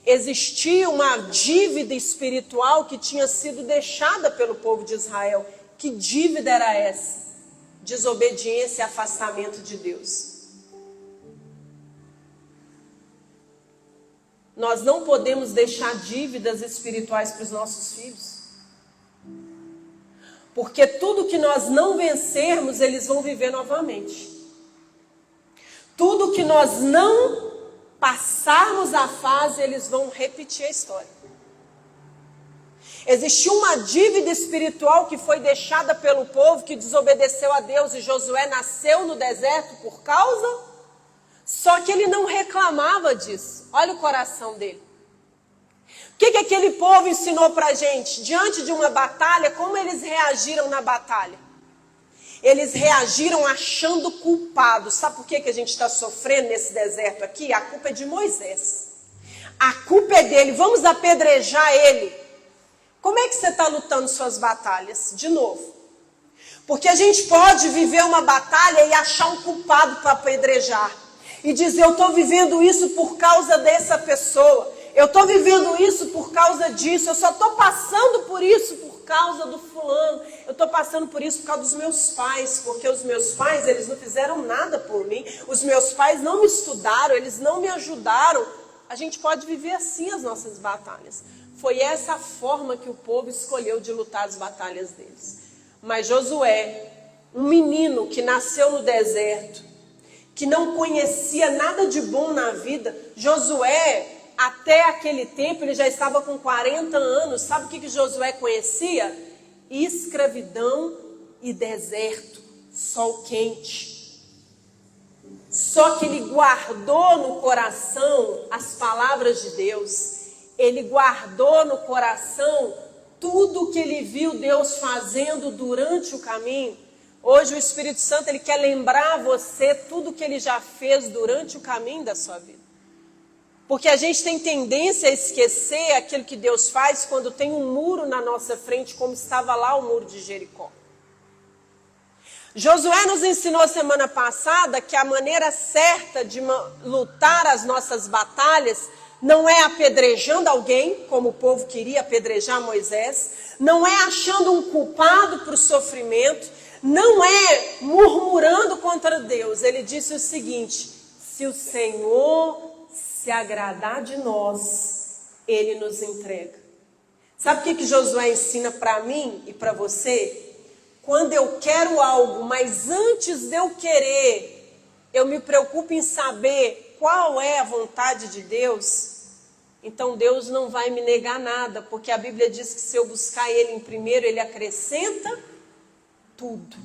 existia uma dívida espiritual que tinha sido deixada pelo povo de Israel. Que dívida era essa? Desobediência e afastamento de Deus. Nós não podemos deixar dívidas espirituais para os nossos filhos. Porque tudo que nós não vencermos, eles vão viver novamente. Tudo que nós não passarmos a fase, eles vão repetir a história. Existiu uma dívida espiritual que foi deixada pelo povo que desobedeceu a Deus, e Josué nasceu no deserto por causa, só que ele não reclamava disso. Olha o coração dele. O que aquele povo ensinou para a gente? Diante de uma batalha, como eles reagiram na batalha? Eles reagiram achando culpados. Sabe por que a gente está sofrendo nesse deserto aqui? A culpa é de Moisés. A culpa é dele. Vamos apedrejar ele. Como é que você está lutando suas batalhas? De novo. Porque a gente pode viver uma batalha e achar um culpado para apedrejar. E dizer, eu estou vivendo isso por causa dessa pessoa. Eu estou vivendo isso por causa disso. Eu só estou passando por isso por causa do fulano. Eu estou passando por isso por causa dos meus pais. Porque os meus pais, eles não fizeram nada por mim. Os meus pais não me estudaram, eles não me ajudaram. A gente pode viver assim as nossas batalhas. Foi essa a forma que o povo escolheu de lutar as batalhas deles. Mas Josué, um menino que nasceu no deserto, que não conhecia nada de bom na vida, Josué, até aquele tempo, ele já estava com 40 anos. Sabe o que Josué conhecia? Escravidão e deserto, sol quente. Só que ele guardou no coração as palavras de Deus. Ele guardou no coração tudo que ele viu Deus fazendo durante o caminho. Hoje o Espírito Santo, ele quer lembrar você tudo que ele já fez durante o caminho da sua vida. Porque a gente tem tendência a esquecer aquilo que Deus faz quando tem um muro na nossa frente, como estava lá o muro de Jericó. Josué nos ensinou semana passada que a maneira certa de lutar as nossas batalhas não é apedrejando alguém, como o povo queria apedrejar Moisés, não é achando um culpado para o sofrimento, não é murmurando contra Deus. Ele disse o seguinte: se o Senhor se agradar de nós, ele nos entrega. Sabe o que Josué ensina para mim e para você? Quando eu quero algo, mas antes de eu querer, eu me preocupo em saber qual é a vontade de Deus, então Deus não vai me negar nada, porque a Bíblia diz que se eu buscar ele em primeiro, ele acrescenta tudo.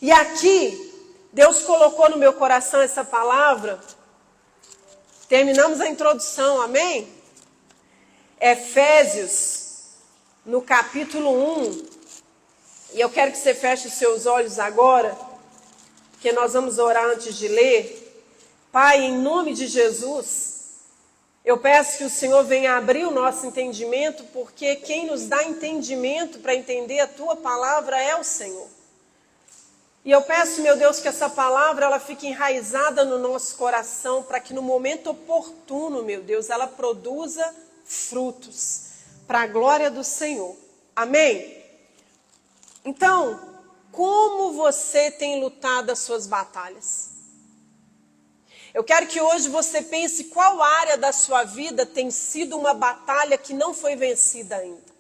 E aqui, Deus colocou no meu coração essa palavra. Terminamos a introdução, amém? Efésios, no capítulo 1. E eu quero que você feche os seus olhos agora, porque nós vamos orar antes de ler. Pai, em nome de Jesus, eu peço que o Senhor venha abrir o nosso entendimento, porque quem nos dá entendimento para entender a Tua palavra é o Senhor. E eu peço, meu Deus, que essa palavra ela fique enraizada no nosso coração, para que no momento oportuno, meu Deus, ela produza frutos para a glória do Senhor. Amém? Então, como você tem lutado as suas batalhas? Eu quero que hoje você pense qual área da sua vida tem sido uma batalha que não foi vencida ainda.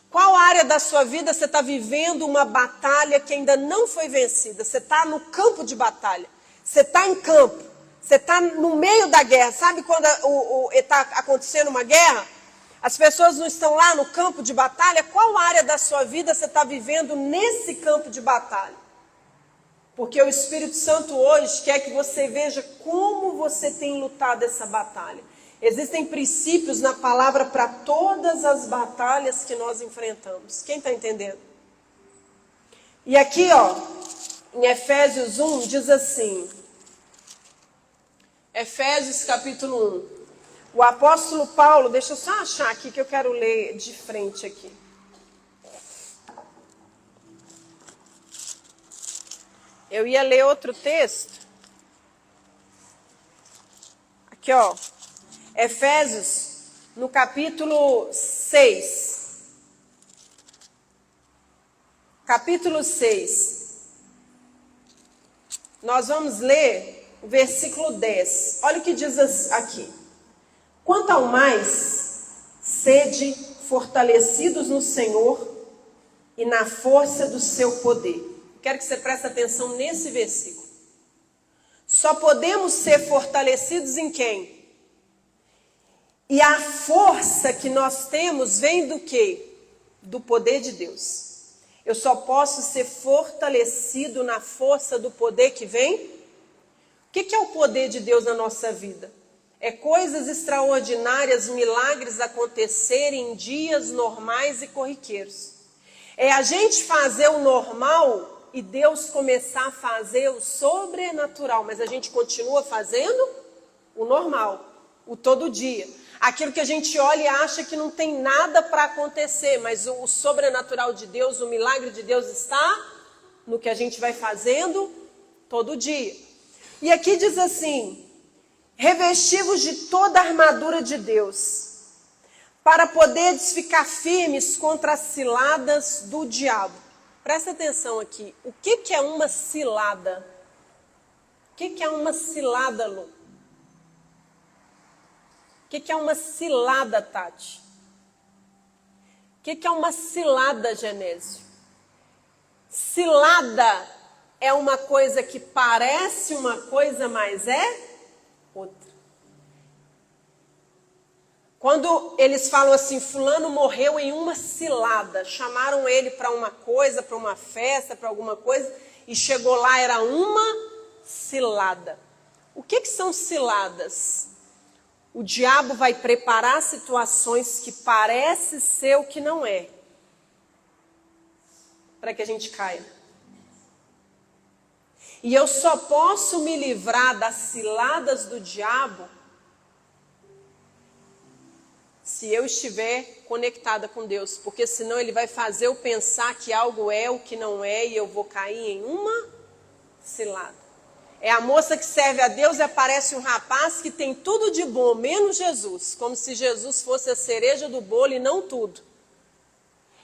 Qual área da sua vida você está vivendo uma batalha que ainda não foi vencida? Você está no campo de batalha. Você está em campo. Você está no meio da guerra. Sabe quando está acontecendo uma guerra? As pessoas não estão lá no campo de batalha. Qual área da sua vida você está vivendo nesse campo de batalha? Porque o Espírito Santo hoje quer que você veja como você tem lutado essa batalha. Existem princípios na palavra para todas as batalhas que nós enfrentamos. Quem está entendendo? E aqui, ó, em Efésios 1, diz assim. Efésios capítulo 1. O apóstolo Paulo, deixa eu só achar aqui que eu quero ler de frente aqui. Eu ia ler outro texto. Aqui, ó. Efésios, no capítulo 6. Capítulo 6. Nós vamos ler o versículo 10. Olha o que diz aqui. Quanto ao mais, sede fortalecidos no Senhor e na força do seu poder. Quero que você preste atenção nesse versículo. Só podemos ser fortalecidos em quem? E a força que nós temos vem do quê? Do poder de Deus. Eu só posso ser fortalecido na força do poder que vem? O que é o poder de Deus na nossa vida? É coisas extraordinárias, milagres acontecerem em dias normais e corriqueiros. É a gente fazer o normal e Deus começar a fazer o sobrenatural. Mas a gente continua fazendo o normal, o todo dia. Aquilo que a gente olha e acha que não tem nada para acontecer, mas o sobrenatural de Deus, o milagre de Deus está no que a gente vai fazendo todo dia. E aqui diz assim: revesti-vos de toda a armadura de Deus, para poderes ficar firmes contra as ciladas do diabo. Presta atenção aqui, o que é uma cilada? O que é uma cilada, Lu? O que é uma cilada, Tati? O que é uma cilada, Genésio? Cilada é uma coisa que parece uma coisa, mas é outra. Quando eles falam assim, fulano morreu em uma cilada, chamaram ele para uma coisa, para uma festa, para alguma coisa, e chegou lá, era uma cilada. O que são ciladas? O diabo vai preparar situações que parecem ser o que não é, para que a gente caia. E eu só posso me livrar das ciladas do diabo se eu estiver conectada com Deus, porque senão ele vai fazer eu pensar que algo é o que não é e eu vou cair em uma cilada. É a moça que serve a Deus e aparece um rapaz que tem tudo de bom, menos Jesus. Como se Jesus fosse a cereja do bolo e não tudo.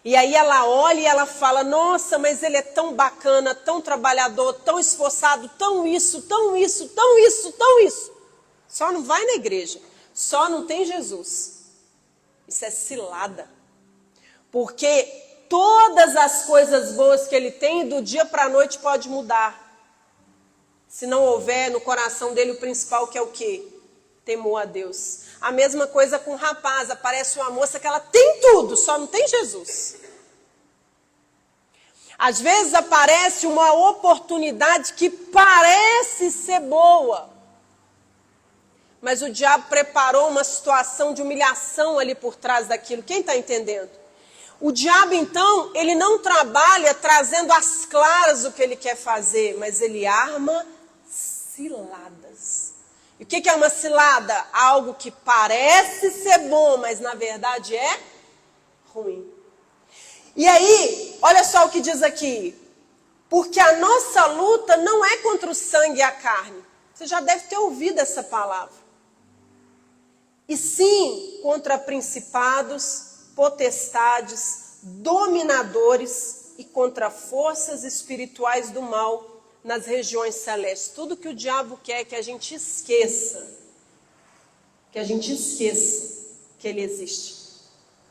E aí ela olha e ela fala, nossa, mas ele é tão bacana, tão trabalhador, tão esforçado, tão isso, tão isso, tão isso, tão isso. Só não vai na igreja, só não tem Jesus. Isso é cilada. Porque todas as coisas boas que ele tem, do dia para a noite pode mudar. Se não houver no coração dele o principal, que é o quê? Temor a Deus. A mesma coisa com o rapaz. Aparece uma moça que ela tem tudo, só não tem Jesus. Às vezes aparece uma oportunidade que parece ser boa. Mas o diabo preparou uma situação de humilhação ali por trás daquilo. Quem está entendendo? O diabo, então, ele não trabalha trazendo às claras o que ele quer fazer, mas ele arma ciladas. E o que é uma cilada? Algo que parece ser bom, mas na verdade é ruim. E aí, olha só o que diz aqui. Porque a nossa luta não é contra o sangue e a carne. Você já deve ter ouvido essa palavra. E sim contra principados, potestades, dominadores e contra forças espirituais do mal nas regiões celestes. Tudo que o diabo quer é que a gente esqueça. Que a gente esqueça que ele existe.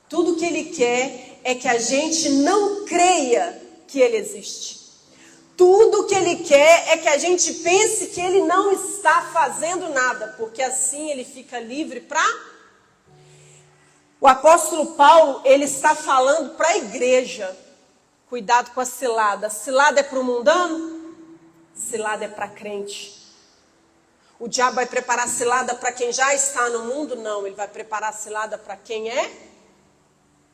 Tudo que ele quer é que a gente não creia que ele existe. Tudo que ele quer é que a gente pense que ele não está fazendo nada, porque assim ele fica livre para... O apóstolo Paulo, ele está falando para a igreja. Cuidado com a cilada. A cilada é para o mundano? Cilada é para crente. O diabo vai preparar cilada para quem já está no mundo? Não, ele vai preparar cilada para quem é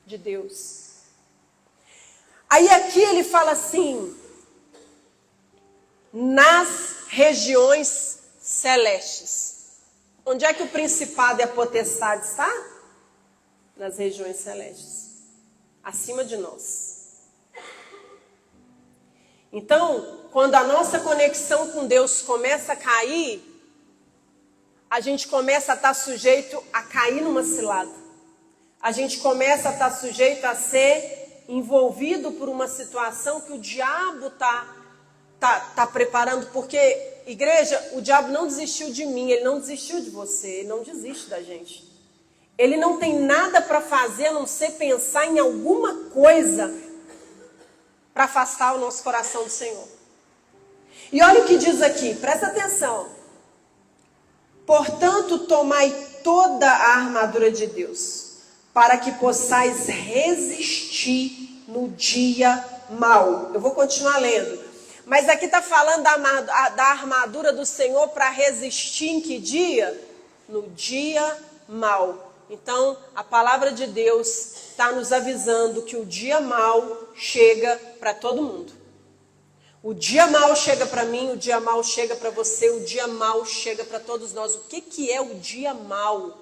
de Deus. Aí aqui ele fala assim, nas regiões celestes. Onde é que o principado e a potestade está? Nas regiões celestes. Acima de nós. Então, quando a nossa conexão com Deus começa a cair, a gente começa a estar sujeito a cair numa cilada. A gente começa a estar sujeito a ser envolvido por uma situação que o diabo tá preparando. Porque, igreja, o diabo não desistiu de mim, ele não desistiu de você, ele não desiste da gente. Ele não tem nada para fazer a não ser pensar em alguma coisa para afastar o nosso coração do Senhor. E olha o que diz aqui, presta atenção. Portanto, tomai toda a armadura de Deus, para que possais resistir no dia mau. Eu vou continuar lendo. Mas aqui está falando da armadura do Senhor para resistir em que dia? No dia mau. Então, a palavra de Deus está nos avisando que o dia mau chega para todo mundo. O dia mau chega para mim, o dia mau chega para você, o dia mau chega para todos nós. O que é o dia mau?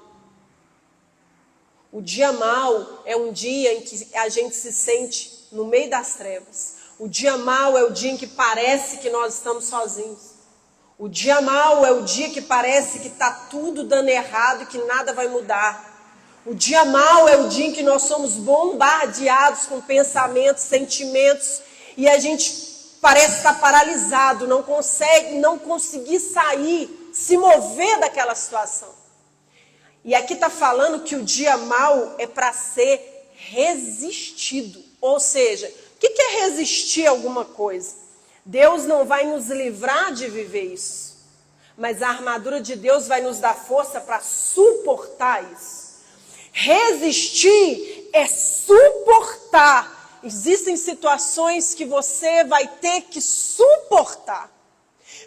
O dia mau é um dia em que a gente se sente no meio das trevas. O dia mau é o dia em que parece que nós estamos sozinhos. O dia mau é o dia que parece que está tudo dando errado e que nada vai mudar. O dia mau é o dia em que nós somos bombardeados com pensamentos, sentimentos, e a gente parece estar paralisado, não conseguir sair, se mover daquela situação. E aqui está falando que o dia mau é para ser resistido. Ou seja, o que é resistir a alguma coisa? Deus não vai nos livrar de viver isso, mas a armadura de Deus vai nos dar força para suportar isso. Resistir é suportar. Existem situações que você vai ter que suportar.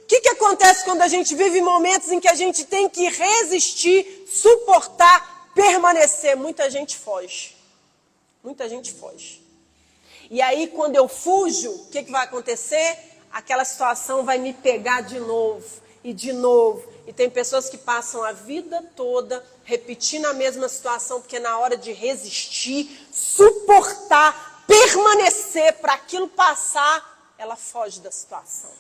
O que acontece quando a gente vive momentos em que a gente tem que resistir, suportar, permanecer? Muita gente foge. Muita gente foge. E aí, quando eu fujo, o que vai acontecer? Aquela situação vai me pegar de novo e de novo. E tem pessoas que passam a vida toda repetindo a mesma situação, porque na hora de resistir, suportar, permanecer para aquilo passar, ela foge da situação.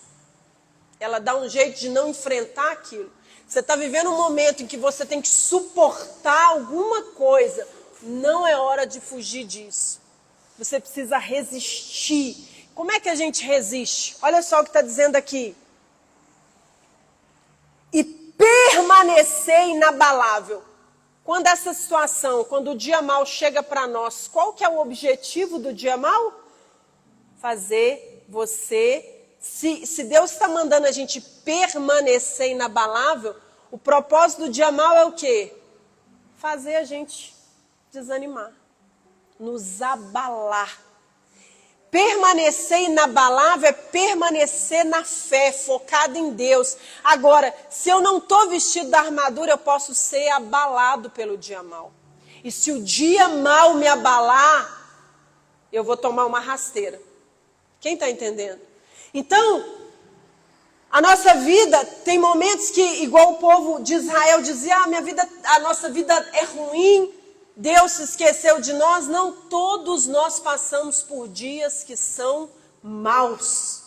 Ela dá um jeito de não enfrentar aquilo. Você está vivendo um momento em que você tem que suportar alguma coisa. Não é hora de fugir disso. Você precisa resistir. Como é que a gente resiste? Olha só o que está dizendo aqui. E permanecer inabalável. Quando essa situação, quando o dia mau chega para nós, qual que é o objetivo do dia mau? Fazer você... Se Deus está mandando a gente permanecer inabalável, o propósito do dia mau é o quê? Fazer a gente desanimar, nos abalar. Permanecer inabalável é permanecer na fé, focado em Deus. Agora, se eu não estou vestido da armadura, eu posso ser abalado pelo dia mau. E se o dia mau me abalar, eu vou tomar uma rasteira. Quem está entendendo? Então, a nossa vida tem momentos que, igual o povo de Israel dizia, a nossa vida é ruim, Deus se esqueceu de nós. Não, todos nós passamos por dias que são maus.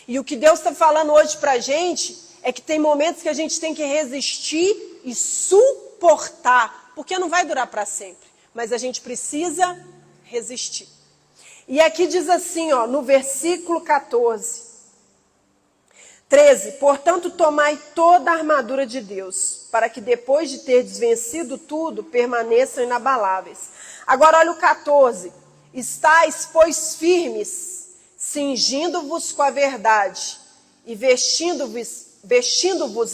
E o que Deus está falando hoje para a gente é que tem momentos que a gente tem que resistir e suportar, porque não vai durar para sempre, mas a gente precisa resistir. E aqui diz assim, ó, no versículo 13, portanto, tomai toda a armadura de Deus, para que depois de terdes vencido tudo, permaneçam inabaláveis. Agora olha o 14, estais, pois, firmes, cingindo-vos com a verdade, e vestindo-vos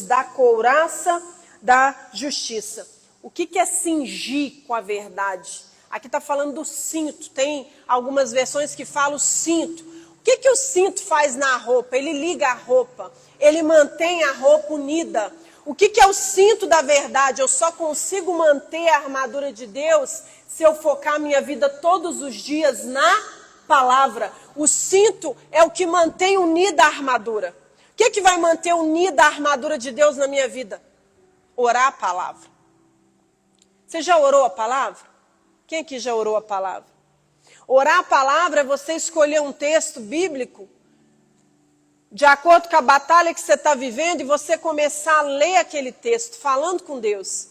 da couraça da justiça. O que é cingir com a verdade? Aqui está falando do cinto, tem algumas versões que falam o cinto. O que o cinto faz na roupa? Ele liga a roupa, ele mantém a roupa unida. O que é o cinto da verdade? Eu só consigo manter a armadura de Deus se eu focar minha vida todos os dias na palavra. O cinto é o que mantém unida a armadura. O que vai manter unida a armadura de Deus na minha vida? Orar a palavra. Você já orou a palavra? Quem aqui já orou a palavra? Orar a palavra é você escolher um texto bíblico de acordo com a batalha que você está vivendo, e você começar a ler aquele texto, falando com Deus.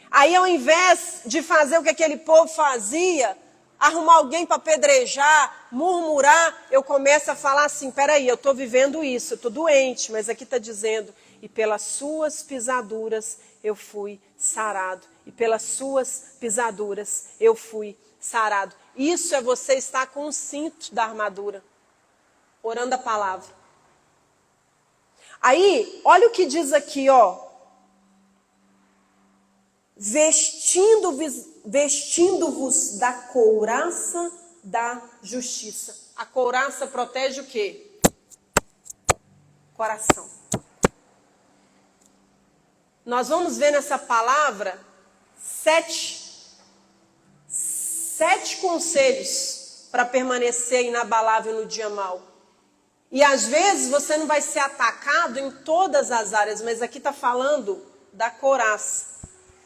Aí, ao invés de fazer o que aquele povo fazia, arrumar alguém para apedrejar, murmurar, eu começo a falar assim, peraí, eu estou vivendo isso, eu estou doente, mas aqui está dizendo, e pelas suas pisaduras eu fui sarado. E pelas suas pisaduras eu fui sarado. Isso é você estar com o cinto da armadura, orando a palavra. Aí, olha o que diz aqui, ó. Vestindo-vos da couraça da justiça. A couraça protege o quê? Coração. Nós vamos ver nessa palavra sete conselhos para permanecer inabalável no dia mau. E às vezes você não vai ser atacado em todas as áreas, mas aqui está falando da couraça.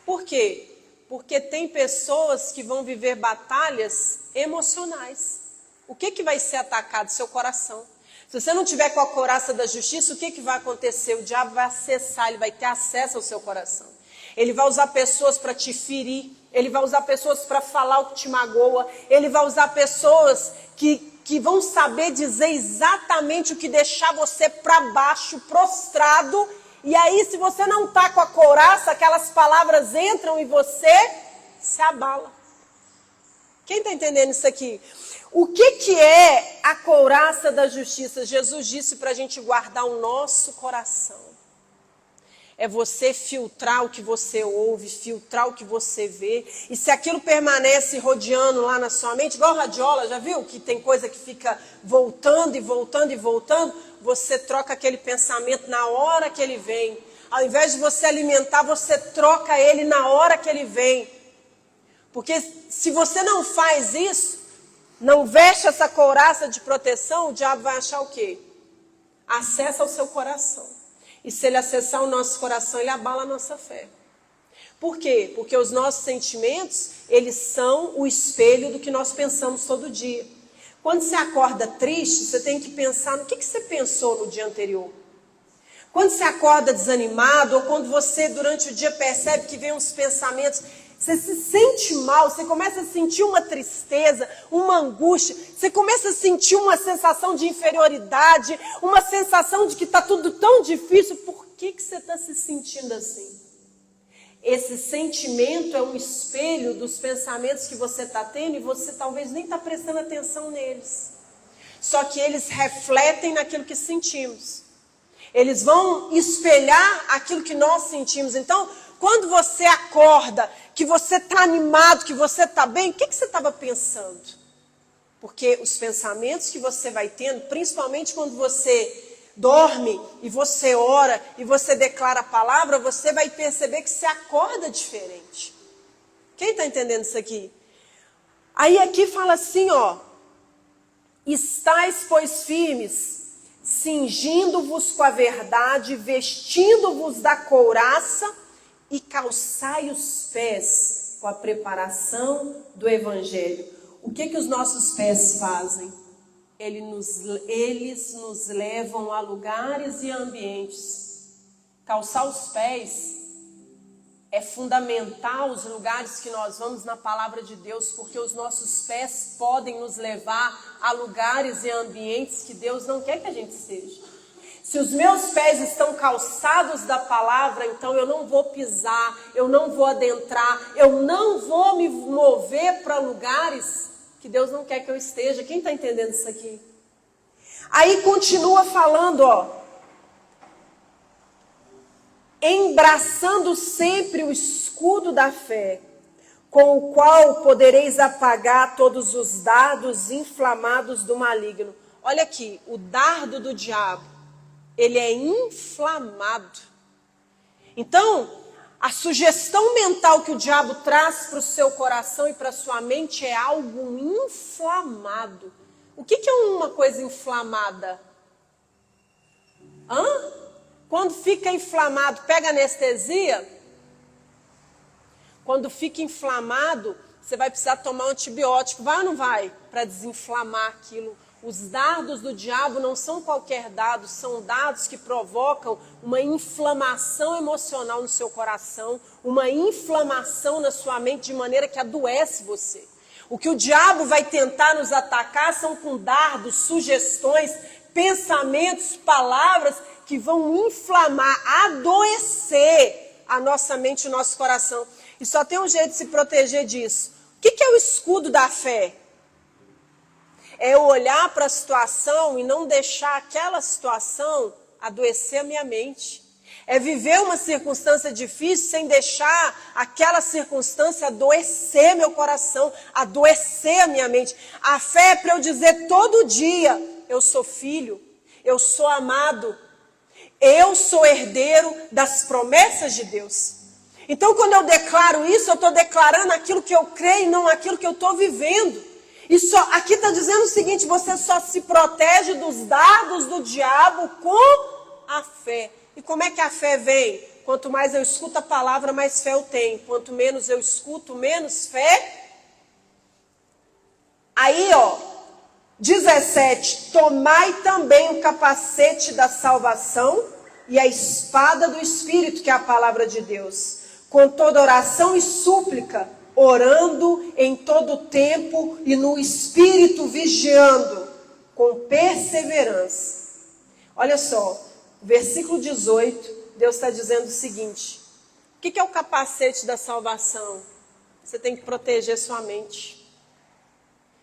Por quê? Porque tem pessoas que vão viver batalhas emocionais. O que vai ser atacado? Seu coração. Se você não tiver com a couraça da justiça, o que vai acontecer? O diabo vai acessar, ele vai ter acesso ao seu coração. Ele vai usar pessoas para te ferir, ele vai usar pessoas para falar o que te magoa, ele vai usar pessoas que vão saber dizer exatamente o que deixar você para baixo, prostrado. E aí, se você não está com a couraça, aquelas palavras entram e você se abala. Quem está entendendo isso aqui? O que é a couraça da justiça? Jesus disse para a gente guardar o nosso coração. É você filtrar o que você ouve, filtrar o que você vê. E se aquilo permanece rodeando lá na sua mente, igual radiola, já viu? Que tem coisa que fica voltando e voltando e voltando. Você troca aquele pensamento na hora que ele vem. Ao invés de você alimentar, você troca ele na hora que ele vem. Porque se você não faz isso, não veste essa couraça de proteção, o diabo vai achar o quê? Acessa ao seu coração. E se ele acessar o nosso coração, ele abala a nossa fé. Por quê? Porque os nossos sentimentos, eles são o espelho do que nós pensamos todo dia. Quando você acorda triste, você tem que pensar no que você pensou no dia anterior. Quando você acorda desanimado, ou quando você durante o dia percebe que vem uns pensamentos, você se sente mal, você começa a sentir uma tristeza, uma angústia, você começa a sentir uma sensação de inferioridade, uma sensação de que está tudo tão difícil. Por que você está se sentindo assim? Esse sentimento é um espelho dos pensamentos que você está tendo e você talvez nem está prestando atenção neles. Só que eles refletem naquilo que sentimos. Eles vão espelhar aquilo que nós sentimos. Então, quando você acorda, que você está animado, que você está bem, o que você estava pensando? Porque os pensamentos que você vai tendo, principalmente quando você dorme e você ora e você declara a palavra, você vai perceber que você acorda diferente. Quem está entendendo isso aqui? Aí aqui fala assim, ó. Estais, pois, firmes, cingindo-vos com a verdade, vestindo-vos da couraça e calçai os pés com a preparação do evangelho. O que os nossos pés fazem? Eles nos levam a lugares e ambientes. Calçar os pés é fundamental, os lugares que nós vamos na palavra de Deus, porque os nossos pés podem nos levar a lugares e ambientes que Deus não quer que a gente esteja. Se os meus pés estão calçados da palavra, então eu não vou pisar, eu não vou adentrar, eu não vou me mover para lugares que Deus não quer que eu esteja. Quem está entendendo isso aqui? Aí continua falando, ó. Embraçando sempre o escudo da fé, com o qual podereis apagar todos os dardos inflamados do maligno. Olha aqui, o dardo do diabo, ele é inflamado. Então, a sugestão mental que o diabo traz para o seu coração e para a sua mente é algo inflamado. O que é uma coisa inflamada? Quando fica inflamado, pega anestesia? Quando fica inflamado, você vai precisar tomar um antibiótico. Vai ou não vai? Para desinflamar aquilo. Os dardos do diabo não são qualquer dados, são dados que provocam uma inflamação emocional no seu coração, uma inflamação na sua mente de maneira que adoece você. O que o diabo vai tentar nos atacar são com dardos, sugestões, pensamentos, palavras que vão inflamar, adoecer a nossa mente e o nosso coração. E só tem um jeito de se proteger disso. O que é o escudo da fé? É eu olhar para a situação e não deixar aquela situação adoecer a minha mente. É viver uma circunstância difícil sem deixar aquela circunstância adoecer meu coração, adoecer a minha mente. A fé é para eu dizer todo dia, eu sou filho, eu sou amado, eu sou herdeiro das promessas de Deus. Então quando eu declaro isso, eu estou declarando aquilo que eu creio e não aquilo que eu estou vivendo. E aqui está dizendo o seguinte, você só se protege dos dardos do diabo com a fé. E como é que a fé vem? Quanto mais eu escuto a palavra, mais fé eu tenho. Quanto menos eu escuto, menos fé. Aí, 17. Tomai também o capacete da salvação e a espada do Espírito, que é a palavra de Deus. Com toda oração e súplica, orando em todo tempo e no Espírito vigiando, com perseverança. Olha só, versículo 18, Deus está dizendo o seguinte. O que é o capacete da salvação? Você tem que proteger sua mente.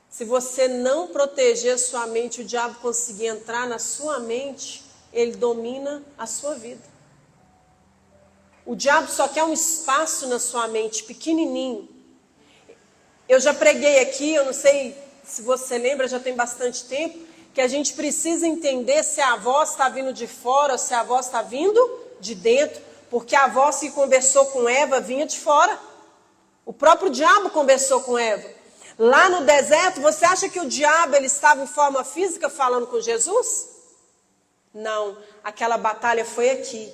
Se você não proteger sua mente, o diabo conseguir entrar na sua mente, ele domina a sua vida. O diabo só quer um espaço na sua mente, pequenininho. Eu já preguei aqui, eu não sei se você lembra, já tem bastante tempo, que a gente precisa entender se a voz está vindo de fora ou se a voz está vindo de dentro, porque a voz que conversou com Eva vinha de fora. O próprio diabo conversou com Eva. Lá no deserto, você acha que o diabo ele estava em forma física falando com Jesus? Não, aquela batalha foi aqui.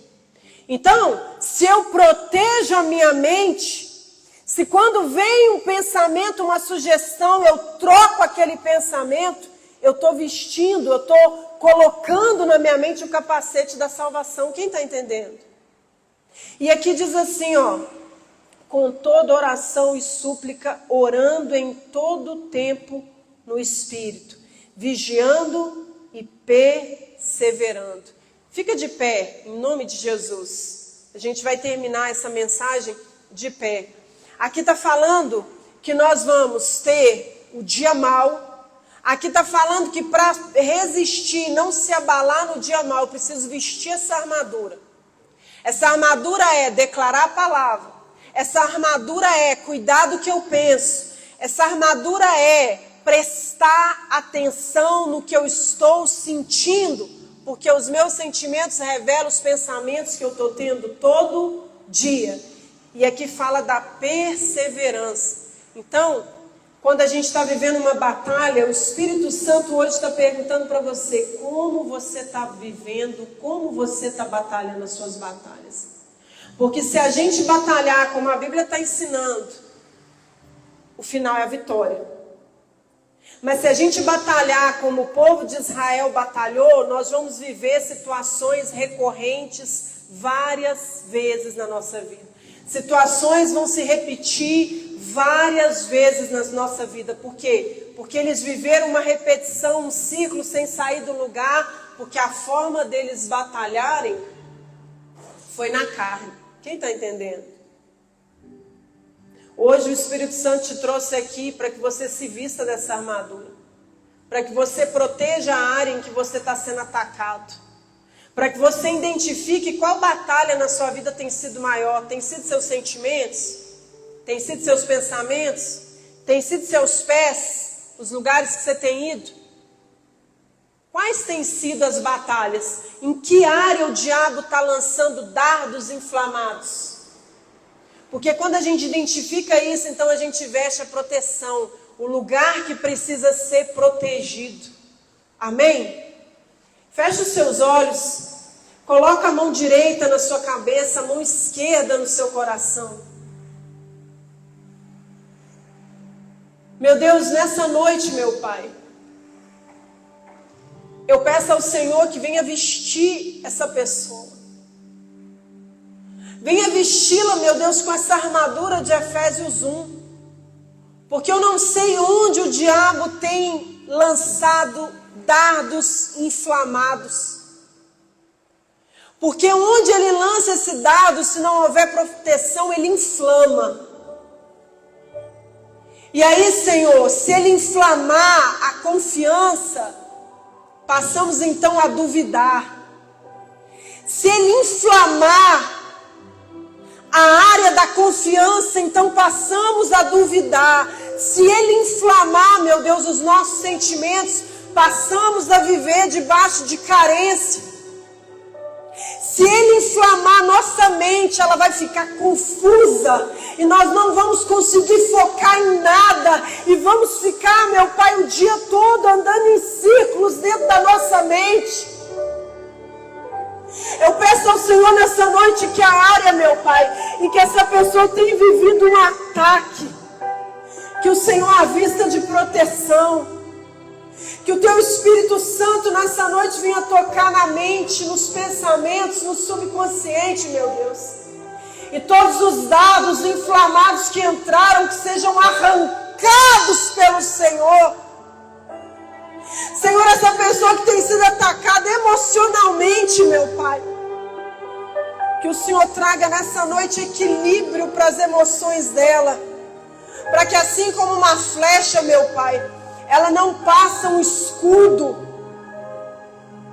Então, se eu protejo a minha mente, se quando vem um pensamento, uma sugestão, eu troco aquele pensamento, eu estou vestindo, eu estou colocando na minha mente o capacete da salvação. Quem está entendendo? E aqui diz assim, com toda oração e súplica, orando em todo tempo no Espírito, vigiando e perseverando. Fica de pé, em nome de Jesus. A gente vai terminar essa mensagem de pé. Aqui está falando que nós vamos ter o dia mau. Aqui está falando que para resistir, não se abalar no dia mau, eu preciso vestir essa armadura. Essa armadura é declarar a palavra. Essa armadura é cuidar do que eu penso. Essa armadura é prestar atenção no que eu estou sentindo, porque os meus sentimentos revelam os pensamentos que eu estou tendo todo dia. E aqui fala da perseverança. Então, quando a gente está vivendo uma batalha, o Espírito Santo hoje está perguntando para você como você está vivendo, como você está batalhando as suas batalhas. Porque se a gente batalhar como a Bíblia está ensinando, o final é a vitória. Mas se a gente batalhar como o povo de Israel batalhou, nós vamos viver situações recorrentes várias vezes na nossa vida. Situações vão se repetir várias vezes na nossa vida. Por quê? Porque eles viveram uma repetição, um ciclo sem sair do lugar, porque a forma deles batalharem foi na carne. Quem está entendendo? Hoje o Espírito Santo te trouxe aqui para que você se vista dessa armadura. Para que você proteja a área em que você está sendo atacado. Para que você identifique qual batalha na sua vida tem sido maior. Tem sido seus sentimentos? Tem sido seus pensamentos? Tem sido seus pés? Os lugares que você tem ido? Quais têm sido as batalhas? Em que área o diabo está lançando dardos inflamados? Porque quando a gente identifica isso, então a gente veste a proteção. O lugar que precisa ser protegido. Amém? Feche os seus olhos. Coloca a mão direita na sua cabeça, a mão esquerda no seu coração. Meu Deus, nessa noite, meu Pai, Eu peço ao Senhor que venha vestir essa pessoa. Venha vesti-la, meu Deus, com essa armadura de Efésios 1. Porque eu não sei onde o diabo tem lançado dardos inflamados. Porque onde ele lança esse dardo, se não houver proteção, ele inflama. E aí, Senhor, se ele inflamar a confiança, passamos então a duvidar. Se ele inflamar a área da confiança, então passamos a duvidar. Se ele inflamar, meu Deus, os nossos sentimentos, passamos a viver debaixo de carência. Se ele inflamar nossa mente, ela vai ficar confusa e nós não vamos conseguir focar em nada e vamos ficar, meu Pai, o dia todo andando em círculos dentro da nossa mente. Eu peço ao Senhor nessa noite que a área, meu Pai, em que essa pessoa tem vivido um ataque, que o Senhor avista de proteção, que o Teu Espírito Santo nessa noite venha tocar na mente, nos pensamentos, no subconsciente, meu Deus. E todos os dados inflamados que entraram, que sejam arrancados pelo Senhor. Senhor, essa pessoa que tem sido atacada emocionalmente, meu Pai, que o Senhor traga nessa noite equilíbrio para as emoções dela, para que assim como uma flecha, meu Pai, ela não passe um escudo,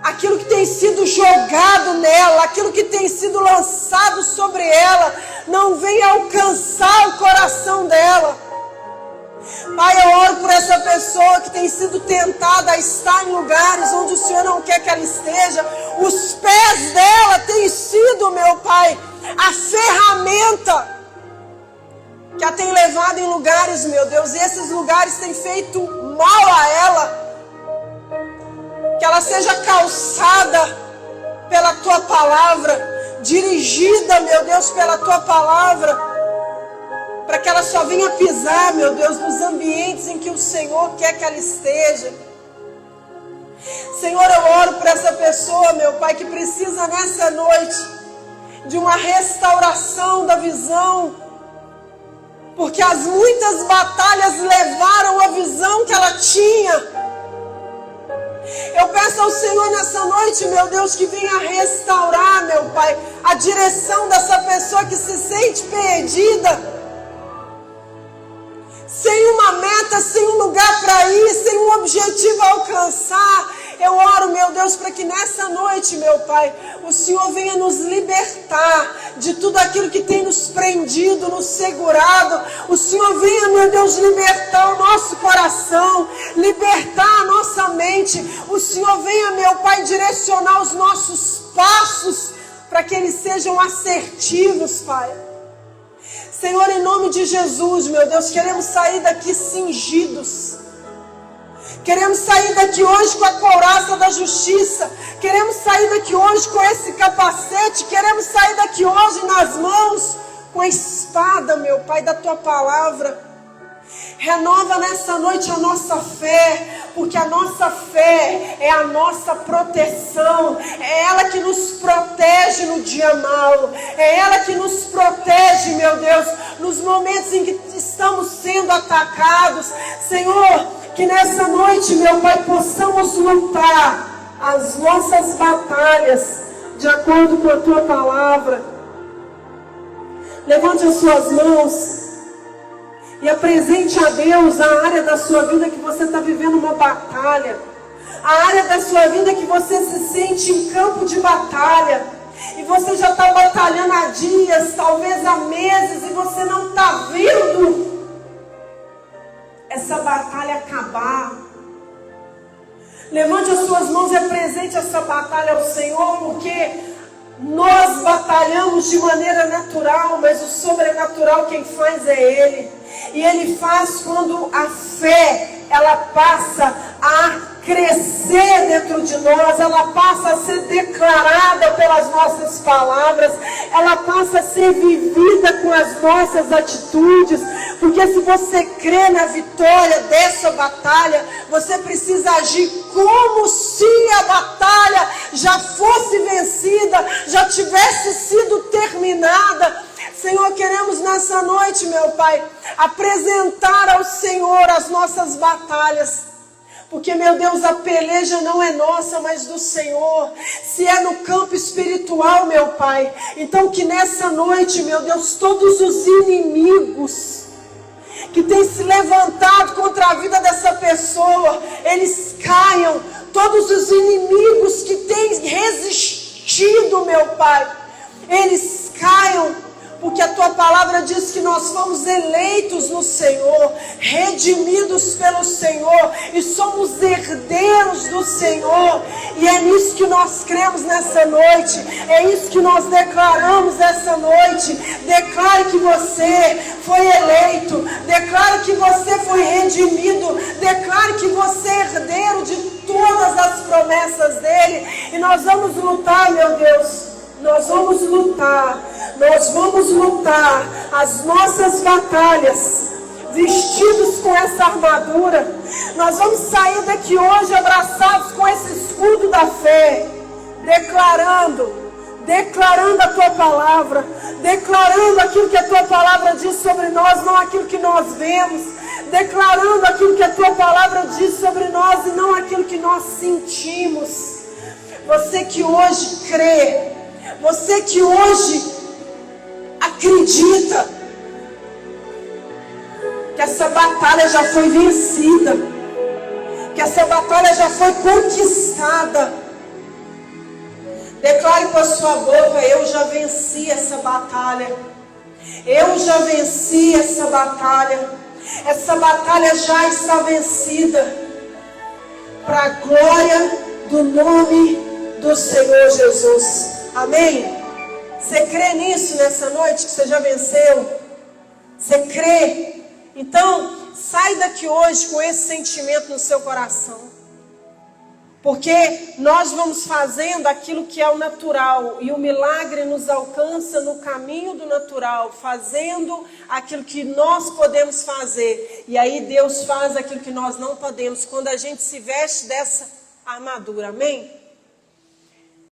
aquilo que tem sido jogado nela, aquilo que tem sido lançado sobre ela, não venha alcançar o coração dela. Pai, eu oro por essa pessoa que tem sido tentada a estar em lugares onde o Senhor não quer que ela esteja. Os pés dela têm sido, meu Pai, a ferramenta que a tem levado em lugares, meu Deus, e esses lugares têm feito mal a ela. Que ela seja calçada pela Tua palavra, dirigida, meu Deus, pela Tua palavra, para que ela só venha pisar, meu Deus, nos ambientes em que o Senhor quer que ela esteja. Senhor, eu oro por essa pessoa, meu Pai, que precisa nessa noite de uma restauração da visão, porque as muitas batalhas levaram a visão que ela tinha. Eu peço ao Senhor nessa noite, meu Deus, que venha restaurar, meu Pai, a direção dessa pessoa que se sente perdida, sem uma meta, sem um lugar para ir, sem um objetivo a alcançar. Eu oro, meu Deus, para que nessa noite, meu Pai, o Senhor venha nos libertar de tudo aquilo que tem nos prendido, nos segurado. O Senhor venha, meu Deus, libertar o nosso coração, libertar a nossa mente. O Senhor venha, meu Pai, direcionar os nossos passos para que eles sejam assertivos, Pai. Senhor, em nome de Jesus, meu Deus, queremos sair daqui cingidos. Queremos sair daqui hoje com a couraça da justiça. Queremos sair daqui hoje com esse capacete. Queremos sair daqui hoje nas mãos com a espada, meu Pai, da Tua palavra. Renova nessa noite a nossa fé, porque a nossa fé é a nossa proteção. É ela que nos protege no dia mau. É ela que nos protege, meu Deus, nos momentos em que estamos sendo atacados. Senhor, que nessa noite, meu Pai, possamos lutar as nossas batalhas de acordo com a Tua palavra. Levante as suas mãos e apresente a Deus a área da sua vida que você está vivendo uma batalha. A área da sua vida que você se sente em campo de batalha. E você já está batalhando há dias, talvez há meses, e você não está vendo essa batalha acabar. Levante as suas mãos e apresente essa batalha ao Senhor, porque nós batalhamos de maneira natural, mas o sobrenatural quem faz é Ele. E Ele faz quando a fé, ela passa a crescer dentro de nós, ela passa a ser declarada pelas nossas palavras, ela passa a ser vivida com as nossas atitudes, porque se você crê na vitória dessa batalha, você precisa agir como se a batalha já fosse vencida, já tivesse sido terminada. Senhor, queremos nessa noite, meu Pai, apresentar ao Senhor as nossas batalhas. Porque, meu Deus, a peleja não é nossa, mas do Senhor. Se é no campo espiritual, meu Pai, então que nessa noite, meu Deus, todos os inimigos que têm se levantado contra a vida dessa pessoa, eles caiam. Todos os inimigos que têm resistido, meu Pai, eles caiam. Porque a Tua palavra diz que nós fomos eleitos no Senhor, redimidos pelo Senhor, e somos herdeiros do Senhor. E é nisso que nós cremos nessa noite, é isso que nós declaramos essa noite. Declare que você foi eleito, declare que você foi redimido, declare que você é herdeiro de todas as promessas dEle. E nós vamos lutar, meu Deus. Nós vamos lutar as nossas batalhas, vestidos com essa armadura. Nós vamos sair daqui hoje abraçados com esse escudo da fé, declarando a Tua palavra, declarando aquilo que a Tua palavra diz sobre nós, não aquilo que nós vemos, declarando aquilo que a Tua palavra diz sobre nós e não aquilo que nós sentimos. Você que hoje crê, você que hoje acredita que essa batalha já foi vencida, que essa batalha já foi conquistada, declare com a sua boca: eu já venci essa batalha, eu já venci essa batalha já está vencida, para a glória do nome do Senhor Jesus. Amém? Você crê nisso nessa noite, que você já venceu? Você crê? Então, sai daqui hoje com esse sentimento no seu coração. Porque nós vamos fazendo aquilo que é o natural. E o milagre nos alcança no caminho do natural. Fazendo aquilo que nós podemos fazer. E aí Deus faz aquilo que nós não podemos. Quando a gente se veste dessa armadura. Amém?